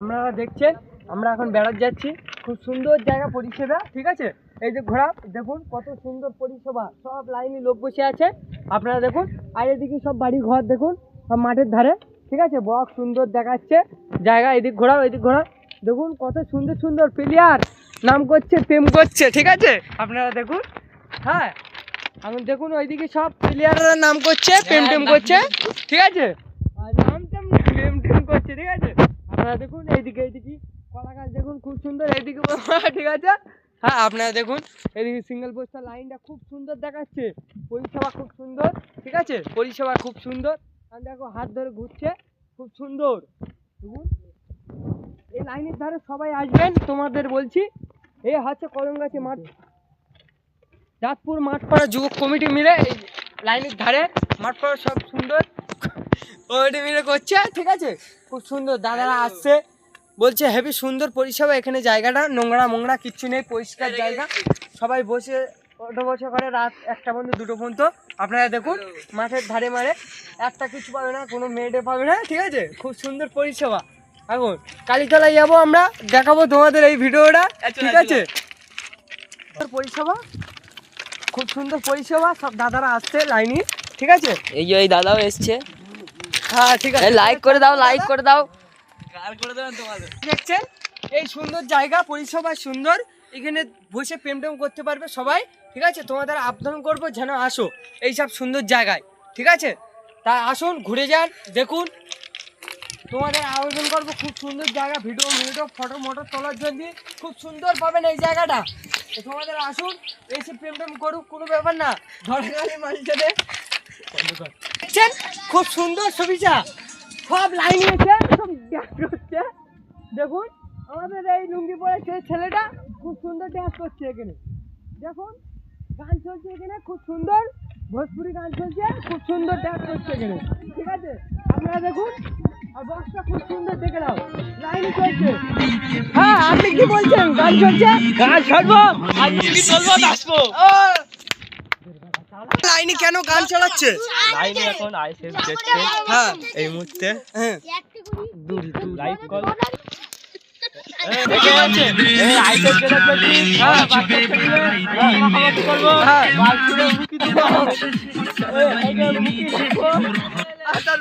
আপনারা দেখছেন আমরা এখন বেড়াতে যাচ্ছি, খুব সুন্দর জায়গা পরিষেবা, ঠিক আছে। এই যে ঘোড়া দেখুন কত সুন্দর পরিষেবা, সব লাইনে লোক বসে আছে আপনারা দেখুন। আর এদিকে সব বাড়ি ঘর দেখুন, সব মাঠের ধারে, ঠিক আছে। বক সুন্দর দেখাচ্ছে জায়গা। এদিক ঘোড়া ওইদিক ঘোড়া দেখুন কত সুন্দর সুন্দর প্লেয়ার নাম করছে, প্রেম করছে, ঠিক আছে। আপনারা দেখুন, হ্যাঁ এখন দেখুন ওইদিকে সব প্লেয়াররা নাম করছে, প্রেম টেম করছে, ঠিক আছে। আর নাম টাম প্রেম টেম করছে, ঠিক আছে। আপনারা দেখুন এইদিকে কলা গাছ দেখুন খুব সুন্দর, এইদিকে ঠিক আছে। হ্যাঁ আপনারা দেখুন এদিকে সিঙ্গেল পোস্টার লাইনটা খুব সুন্দর দেখাচ্ছে, পরিষেবা খুব সুন্দর, ঠিক আছে। পরিষেবা খুব সুন্দর, আর দেখো হাত ধরে ঘুরছে, খুব সুন্দর দেখুন। এই লাইনের ধারে সবাই আসবেন, তোমাদের বলছি। এই হচ্ছে কলমগাছি মাঠ, চাঁদপুর মাঠপাড়া যুবক কমিটি মিলে এই লাইনের ধারে মাঠপাড়া সব সুন্দর কমিটি মিলে করছে, ঠিক আছে। খুব সুন্দর দাদারা আসছে, বলছে হেভি সুন্দর পরিষেবা এখানে, জায়গাটা নোংরা মোংরা কিচ্ছু নেই, পরিষ্কার জায়গা। সবাই বসে অটো বসে করে রাত 1টা পর্যন্ত 2টো পর্যন্ত। আপনারা দেখুন মাঠের ধারে মারে একটা কিছু পাবে না, কোনো মেয়েটে পাবে না, ঠিক আছে। খুব সুন্দর পরিষেবা। এখন কালীতলায় যাবো আমরা, দেখাবো তোমাদের এই ভিডিওটা, ঠিক আছে। পরিষেবা খুব সুন্দর পরিষেবা, সব দাদারা আসছে লাইনে, ঠিক আছে। এই যে এই দাদাও এসছে, হ্যাঁ ঠিক আছে, লাইক করে দাও, লাইক করে দাও। দেখছেন এই সুন্দর জায়গা, পরিষেবা সুন্দর, এখানে বসে প্রেম টেম করতে পারবে সবাই, ঠিক আছে। তোমাদের আবেদন করবো যেন আসো এইসব সুন্দর জায়গায়, ঠিক আছে। তা আসুন, ঘুরে যান, দেখুন। তোমাদের আবেদন করবো, খুব সুন্দর জায়গা, ভিডিও ফটো মোটো তোলার জন্য খুব সুন্দর পাবেন এই জায়গাটা। তো তোমাদের আসুন, এসে প্রেম টেম করুক, কোনো ব্যাপার না। ধরে মানুষদের দেখছেন খুব সুন্দর সুবিধা, সব লাইন আছে, সব ড্যান্স করছে দেখুন। আমাদের এই লুঙ্গি পরে ছেলেটা খুব সুন্দর ড্যান্স করছে এখানে, দেখুন গান চলছে এখানে, খুব সুন্দর ভোজপুরি গান চলছে, খুব সুন্দর ড্যান্স করছে এখানে, ঠিক আছে। আপনারা দেখুন, আর বক্সটা খুব সুন্দর দেখে নাও, লাইন চলছে। হ্যাঁ আপনি কি বলছেন, গান চলছে, গান ছাড়বো, লাইনে কেন গান চালাচ্ছে? লাইনে এখন আইসেফ দেখছে, হ্যাঁ এই মুহূর্তে হ্যাঁ লাইভ কল দেখে যাচ্ছে, এই আইসেফ যেটা করছি, হ্যাঁ করবো, হ্যাঁ বাল ছুড়ে মুখি দিব, এই মুখি দিব।